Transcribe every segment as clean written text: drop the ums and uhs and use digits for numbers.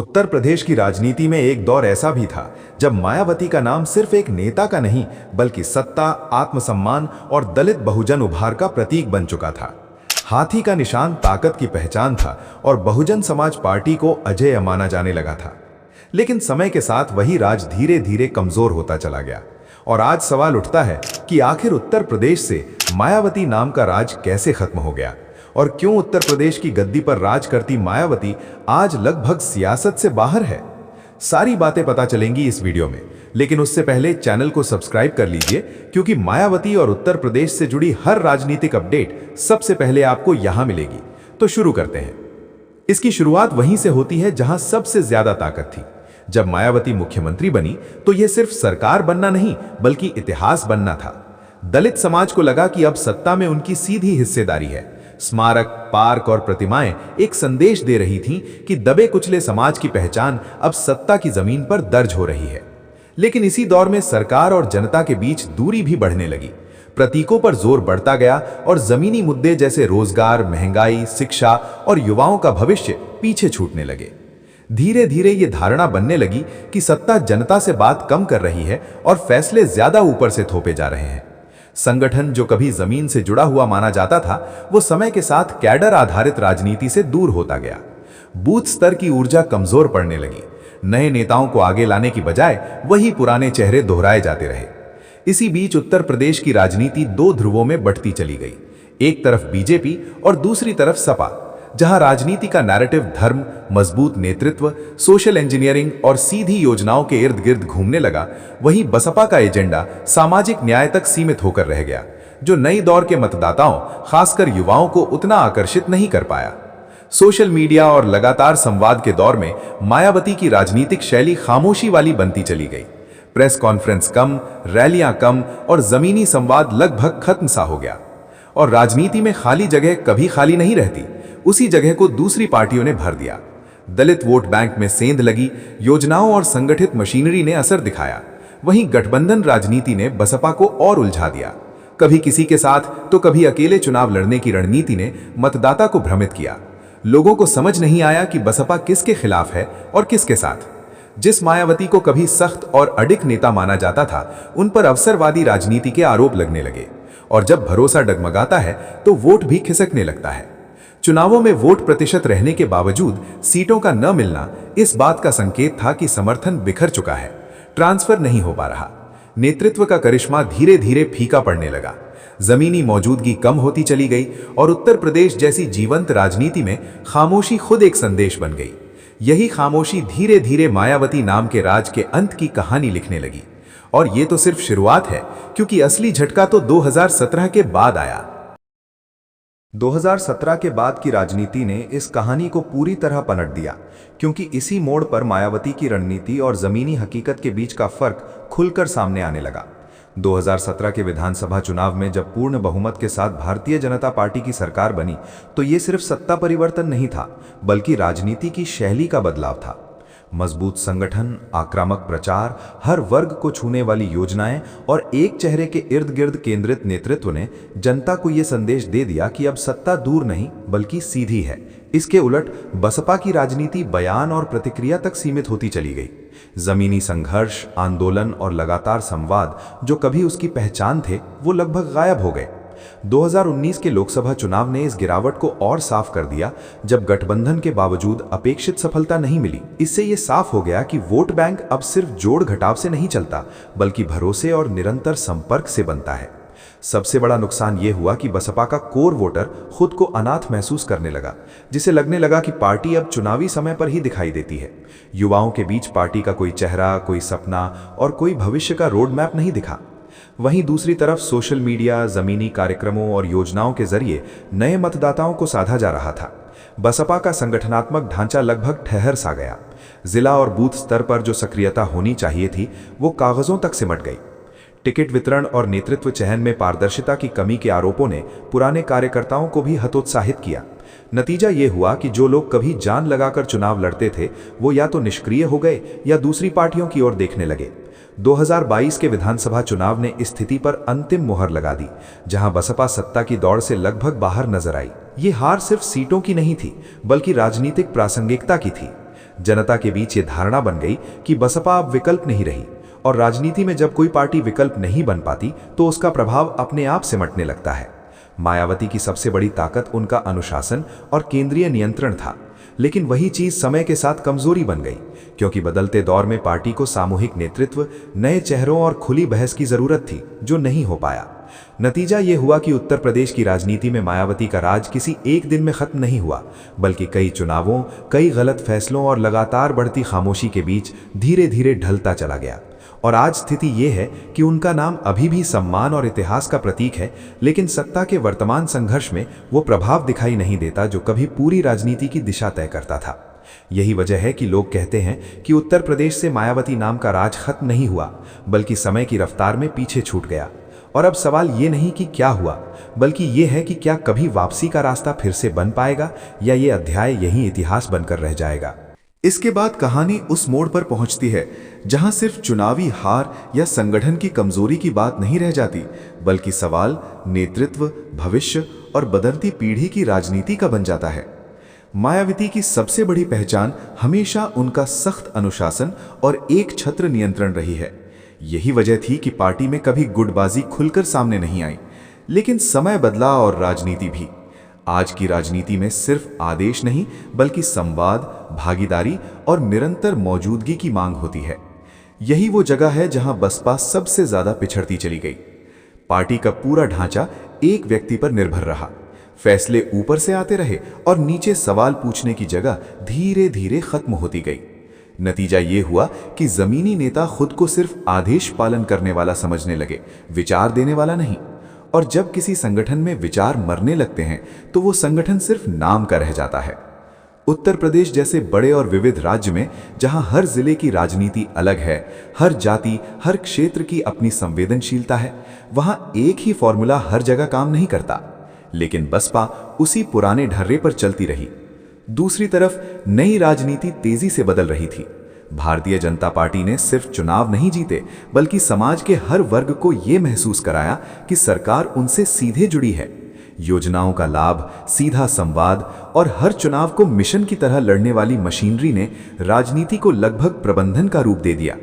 उत्तर प्रदेश की राजनीति में एक दौर ऐसा भी था जब मायावती का नाम सिर्फ एक नेता का नहीं बल्कि सत्ता, आत्मसम्मान और दलित बहुजन उभार का प्रतीक बन चुका था। हाथी का निशान ताकत की पहचान था और बहुजन समाज पार्टी को अजेय माना जाने लगा था। लेकिन समय के साथ वही राज धीरे धीरे कमजोर होता चला गया और आज सवाल उठता है कि आखिर उत्तर प्रदेश से मायावती नाम का राज कैसे खत्म हो गया और क्यों उत्तर प्रदेश की गद्दी पर राज करती मायावती आज लगभग सियासत से बाहर है। सारी बातें पता चलेंगी इस वीडियो में, लेकिन उससे पहले चैनल को सब्सक्राइब कर लीजिए क्योंकि मायावती और उत्तर प्रदेश से जुड़ी हर राजनीतिक अपडेट सबसे पहले आपको यहां मिलेगी। तो शुरू करते हैं। इसकी शुरुआत वहीं से होती है जहां सबसे ज्यादा ताकत थी। जब मायावती मुख्यमंत्री बनी तो यह सिर्फ सरकार बनना नहीं बल्कि इतिहास बनना था। दलित समाज को लगा कि अब सत्ता में उनकी सीधी हिस्सेदारी है। स्मारक, पार्क और प्रतिमाएं एक संदेश दे रही थीं कि दबे कुचले समाज की पहचान अब सत्ता की जमीन पर दर्ज हो रही है। लेकिन इसी दौर में सरकार और जनता के बीच दूरी भी बढ़ने लगी। प्रतीकों पर जोर बढ़ता गया और जमीनी मुद्दे जैसे रोजगार, महंगाई, शिक्षा और युवाओं का भविष्य पीछे छूटने लगे। धीरे धीरे ये धारणा बनने लगी कि सत्ता जनता से बात कम कर रही है और फैसले ज्यादा ऊपर से थोपे जा रहे हैं। संगठन जो कभी जमीन से जुड़ा हुआ माना जाता था, वो समय के साथ कैडर आधारित राजनीति से दूर होता गया। बूथ स्तर की ऊर्जा कमजोर पड़ने लगी। नए नेताओं को आगे लाने की बजाय वही पुराने चेहरे दोहराए जाते रहे। इसी बीच उत्तर प्रदेश की राजनीति दो ध्रुवों में बढ़ती चली गई। एक तरफ बीजेपी और दूसरी तरफ सपा। जहां राजनीति का नैरेटिव धर्म, मजबूत नेतृत्व, सोशल इंजीनियरिंग और सीधी योजनाओं के इर्द गिर्द घूमने लगा, वहीं बसपा का एजेंडा सामाजिक न्याय तक सीमित होकर रह गया, जो नई दौर के मतदाताओं, खासकर युवाओं को उतना आकर्षित नहीं कर पाया। सोशल मीडिया और लगातार संवाद के दौर में मायावती की राजनीतिक शैली खामोशी वाली बनती चली गई। प्रेस कॉन्फ्रेंस कम, रैलियां कम और जमीनी संवाद लगभग खत्म सा हो गया। और राजनीति में खाली जगह कभी खाली नहीं रहती, उसी जगह को दूसरी पार्टियों ने भर दिया। दलित वोट बैंक में सेंध लगी, योजनाओं और संगठित मशीनरी ने असर दिखाया। वहीं गठबंधन राजनीति ने बसपा को और उलझा दिया। कभी किसी के साथ तो कभी अकेले चुनाव लड़ने की रणनीति ने मतदाता को भ्रमित किया। लोगों को समझ नहीं आया कि बसपा किसके खिलाफ है और किसके साथ। जिस मायावती को कभी सख्त और अडिग नेता माना जाता था, उन पर अवसरवादी राजनीति के आरोप लगने लगे। और जब भरोसा डगमगाता है तो वोट भी खिसकने लगता है। चुनावों में वोट प्रतिशत रहने के बावजूद सीटों का न मिलना इस बात का संकेत था कि समर्थन बिखर चुका है, ट्रांसफर नहीं हो पा रहा। नेतृत्व का करिश्मा धीरे धीरे फीका पड़ने लगा। जमीनी मौजूदगी कम होती चली गई और उत्तर प्रदेश जैसी जीवंत राजनीति में खामोशी खुद एक संदेश बन गई। यही खामोशी धीरे धीरे मायावती नाम के राज के अंत की कहानी लिखने लगी। और ये तो सिर्फ शुरुआत है, क्योंकि असली झटका तो 2017 के बाद आया। 2017 के बाद की राजनीति ने इस कहानी को पूरी तरह पलट दिया, क्योंकि इसी मोड़ पर मायावती की रणनीति और जमीनी हकीकत के बीच का फर्क खुलकर सामने आने लगा। 2017 के विधानसभा चुनाव में जब पूर्ण बहुमत के साथ भारतीय जनता पार्टी की सरकार बनी, तो ये सिर्फ सत्ता परिवर्तन नहीं था, बल्कि राजनीति की शैली का बदलाव था। मजबूत संगठन, आक्रामक प्रचार, हर वर्ग को छूने वाली योजनाएं और एक चेहरे के इर्द गिर्द केंद्रित नेतृत्व ने जनता को यह संदेश दे दिया कि अब सत्ता दूर नहीं बल्कि सीधी है। इसके उलट बसपा की राजनीति बयान और प्रतिक्रिया तक सीमित होती चली गई। जमीनी संघर्ष, आंदोलन और लगातार संवाद जो कभी उसकी पहचान थे, वो लगभग गायब हो गए। 2019 के लोकसभा चुनाव ने इस गिरावट को और साफ कर दिया, जब गठबंधन के बावजूद अपेक्षित सफलता नहीं मिली। इससे यह साफ हो गया कि वोट बैंक अब सिर्फ जोड़ घटाव से नहीं चलता, बल्कि भरोसे और निरंतर संपर्क से बनता है। सबसे बड़ा नुकसान यह हुआ कि बसपा का कोर वोटर खुद को अनाथ महसूस करने लगा, जिसे लगने लगा कि पार्टी अब चुनावी समय पर ही दिखाई देती है। युवाओं के बीच पार्टी का कोई चेहरा, कोई सपना और कोई भविष्य का रोड मैप नहीं दिखा। वहीं दूसरी तरफ सोशल मीडिया, जमीनी कार्यक्रमों और योजनाओं के जरिए नए मतदाताओं को साधा जा रहा था। बसपा का संगठनात्मक ढांचा लगभग ठहर सा गया। जिला और बूथ स्तर पर जो सक्रियता होनी चाहिए थी, वो कागजों तक सिमट गई। टिकट वितरण और नेतृत्व चयन में पारदर्शिता की कमी के आरोपों ने पुराने कार्यकर्ताओं को भी हतोत्साहित किया। नतीजा ये हुआ कि जो लोग कभी जान लगाकर चुनाव लड़ते थे, वो या तो निष्क्रिय हो गए या दूसरी पार्टियों की ओर देखने लगे। 2022 के विधानसभा चुनाव ने स्थिति पर अंतिम मुहर लगा दी, जहां बसपा सत्ता की दौड़ से लगभग बाहर नजर आई। ये हार सिर्फ सीटों की नहीं थी, बल्कि राजनीतिक प्रासंगिकता की थी। जनता के बीच ये धारणा बन गई कि बसपा अब विकल्प नहीं रही, और राजनीति में जब कोई पार्टी विकल्प नहीं बन पाती तो उसका प्रभाव अपने आप सिमटने लगता है। मायावती की सबसे बड़ी ताकत उनका अनुशासन और केंद्रीय नियंत्रण था, लेकिन वही चीज समय के साथ कमजोरी बन गई, क्योंकि बदलते दौर में पार्टी को सामूहिक नेतृत्व, नए चेहरों और खुली बहस की जरूरत थी, जो नहीं हो पाया। नतीजा ये हुआ कि उत्तर प्रदेश की राजनीति में मायावती का राज किसी एक दिन में खत्म नहीं हुआ, बल्कि कई चुनावों, कई गलत फैसलों और लगातार बढ़ती खामोशी के बीच धीरे धीरे ढलता चला गया। और आज स्थिति ये है कि उनका नाम अभी भी सम्मान और इतिहास का प्रतीक है, लेकिन सत्ता के वर्तमान संघर्ष में वो प्रभाव दिखाई नहीं देता जो कभी पूरी राजनीति की दिशा तय करता था। यही वजह है कि लोग कहते हैं कि उत्तर प्रदेश से मायावती नाम का राज खत्म नहीं हुआ, बल्कि समय की रफ्तार में पीछे छूट गया। और अब सवाल ये नहीं कि क्या हुआ, बल्कि ये है कि क्या कभी वापसी का रास्ता फिर से बन पाएगा, या ये अध्याय यही इतिहास बनकर रह जाएगा। इसके बाद कहानी उस मोड़ पर पहुंचती है जहां सिर्फ चुनावी हार या संगठन की कमजोरी की बात नहीं रह जाती, बल्कि सवाल नेतृत्व, भविष्य और बदलती पीढ़ी की राजनीति का बन जाता है। मायावती की सबसे बड़ी पहचान हमेशा उनका सख्त अनुशासन और एक छत्र नियंत्रण रही है। यही वजह थी कि पार्टी में कभी गुटबाजी खुलकर सामने नहीं आई, लेकिन समय बदला और राजनीति भी। आज की राजनीति में सिर्फ आदेश नहीं, बल्कि संवाद, भागीदारी और निरंतर मौजूदगी की मांग होती है। यही वो जगह है जहां बसपा सबसे ज्यादा पिछड़ती चली गई। पार्टी का पूरा ढांचा एक व्यक्ति पर निर्भर रहा। फैसले ऊपर से आते रहे और नीचे सवाल पूछने की जगह धीरे धीरे खत्म होती गई। नतीजा ये हुआ कि जमीनी नेता खुद को सिर्फ आदेश पालन करने वाला समझने लगे, विचार देने वाला नहीं। और जब किसी संगठन में विचार मरने लगते हैं तो वो संगठन सिर्फ नाम का रह जाता है। उत्तर प्रदेश जैसे बड़े और विविध राज्य में, जहां हर जिले की राजनीति अलग है, हर जाति, हर क्षेत्र की अपनी संवेदनशीलता है, वहां एक ही फॉर्मूला हर जगह काम नहीं करता। लेकिन बसपा उसी पुराने ढर्रे पर चलती रही। दूसरी तरफ नई राजनीति तेजी से बदल रही थी। भारतीय जनता पार्टी ने सिर्फ चुनाव नहीं जीते, बल्कि समाज के हर वर्ग को यह महसूस कराया कि सरकार उनसे सीधे जुड़ी है। योजनाओं का लाभ, सीधा संवाद और हर चुनाव को मिशन की तरह लड़ने वाली मशीनरी ने राजनीति को लगभग प्रबंधन का रूप दे दिया।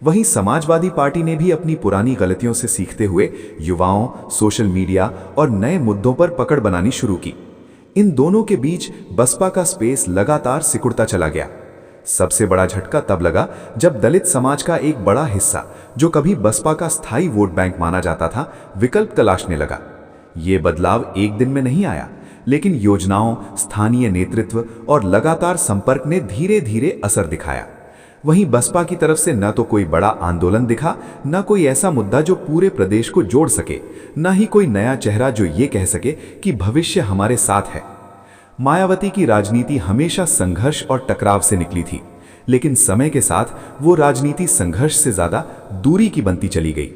वहीं समाजवादी पार्टी ने भी अपनी पुरानी गलतियों से सीखते हुए युवाओं, सोशल मीडिया और नए मुद्दों पर पकड़ बनानी शुरू की। इन दोनों के बीच बसपा का स्पेस लगातार सिकुड़ता चला गया। सबसे बड़ा झटका तब लगा जब दलित समाज का एक बड़ा हिस्सा, जो कभी बसपा का स्थायी वोट बैंक माना जाता था, विकल्प तलाशने लगा। ये बदलाव एक दिन में नहीं आया, लेकिन योजनाओं, स्थानीय नेतृत्व और लगातार संपर्क ने धीरे धीरे असर दिखाया। वहीं बसपा की तरफ से न तो कोई बड़ा आंदोलन दिखा, न कोई ऐसा मुद्दा जो पूरे प्रदेश को जोड़ सके, न ही कोई नया चेहरा जो ये कह सके कि भविष्य हमारे साथ है। मायावती की राजनीति हमेशा संघर्ष और टकराव से निकली थी, लेकिन समय के साथ वो राजनीति संघर्ष से ज्यादा दूरी की बनती चली गई।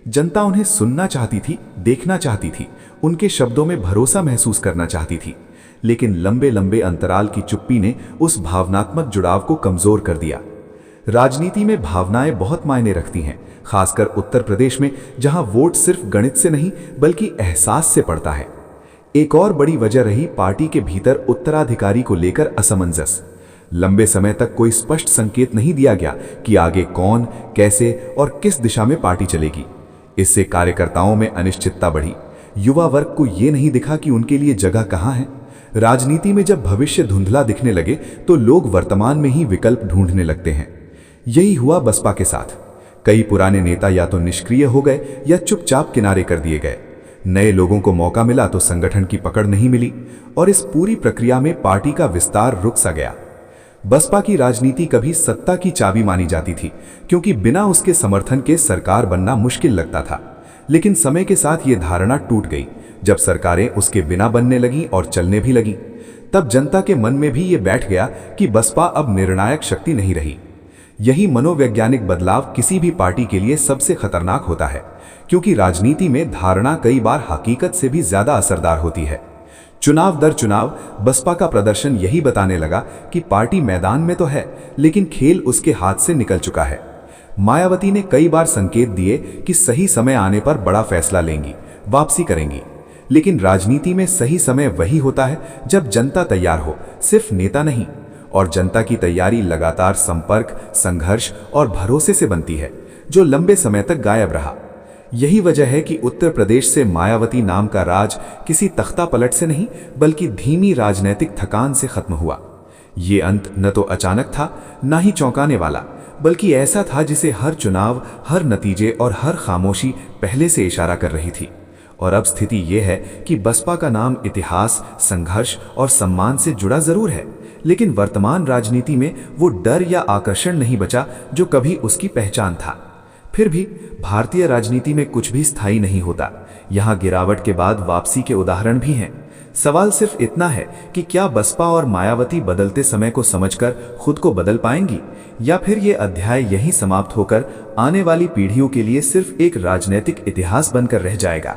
जनता उन्हें सुनना चाहती थी, देखना चाहती थी, उनके शब्दों में भरोसा महसूस करना चाहती थी, लेकिन लंबे लंबे अंतराल की चुप्पी ने उस भावनात्मक जुड़ाव को कमजोर कर दिया। राजनीति में भावनाएं बहुत मायने रखती हैं, खासकर उत्तर प्रदेश में, जहां वोट सिर्फ गणित से नहीं बल्कि एहसास से पड़ता है। एक और बड़ी वजह रही पार्टी के भीतर उत्तराधिकारी को लेकर असमंजस। लंबे समय तक कोई स्पष्ट संकेत नहीं दिया गया कि आगे कौन, कैसे और किस दिशा में पार्टी चलेगी। इससे कार्यकर्ताओं में अनिश्चितता बढ़ी। युवा वर्ग को यह नहीं दिखा कि उनके लिए जगह कहां है। राजनीति में जब भविष्य धुंधला दिखने लगे तो लोग वर्तमान में ही विकल्प ढूंढने लगते हैं। यही हुआ बसपा के साथ। कई पुराने नेता या तो निष्क्रिय हो गए या चुपचाप किनारे कर दिए गए। नए लोगों को मौका मिला तो संगठन की पकड़ नहीं मिली, और इस पूरी प्रक्रिया में पार्टी का विस्तार रुक सा गया। बसपा की राजनीति कभी सत्ता की चाबी मानी जाती थी, क्योंकि बिना उसके समर्थन के सरकार बनना मुश्किल लगता था। लेकिन समय के साथ ये धारणा टूट गई। जब सरकारें उसके बिना बनने लगी और चलने भी लगी, तब जनता के मन में भी ये बैठ गया कि बसपा अब निर्णायक शक्ति नहीं रही। यही मनोवैज्ञानिक बदलाव किसी भी पार्टी के लिए सबसे खतरनाक होता है, क्योंकि राजनीति में धारणा कई बार हकीकत से भी ज्यादा असरदार होती है। चुनाव दर चुनाव बसपा का प्रदर्शन यही बताने लगा कि पार्टी मैदान में तो है, लेकिन खेल उसके हाथ से निकल चुका है। मायावती ने कई बार संकेत दिए कि सही समय आने पर बड़ा फैसला लेंगी, वापसी करेंगी। लेकिन राजनीति में सही समय वही होता है जब जनता तैयार हो, सिर्फ नेता नहीं। और जनता की तैयारी लगातार संपर्क, संघर्ष और भरोसे से बनती है, जो लंबे समय तक गायब रहा। यही वजह है कि उत्तर प्रदेश से मायावती नाम का राज किसी तख्ता पलट से नहीं, बल्कि धीमी राजनैतिक थकान से खत्म हुआ। ये अंत न तो अचानक था, न ही चौंकाने वाला, बल्कि ऐसा था जिसे हर चुनाव, हर नतीजे और हर खामोशी पहले से इशारा कर रही थी। और अब स्थिति यह है कि बसपा का नाम इतिहास, संघर्ष और सम्मान से जुड़ा जरूर है, लेकिन वर्तमान राजनीति में वो डर या आकर्षण नहीं बचा जो कभी उसकी पहचान था। फिर भी भारतीय राजनीति में कुछ भी स्थायी नहीं होता। यहाँ गिरावट के बाद वापसी के उदाहरण भी हैं। सवाल सिर्फ इतना है कि क्या बसपा और मायावती बदलते समय को समझकर खुद को बदल पाएंगी, या फिर ये अध्याय यहीं समाप्त होकर आने वाली पीढ़ियों के लिए सिर्फ एक राजनीतिक इतिहास बनकर रह जाएगा।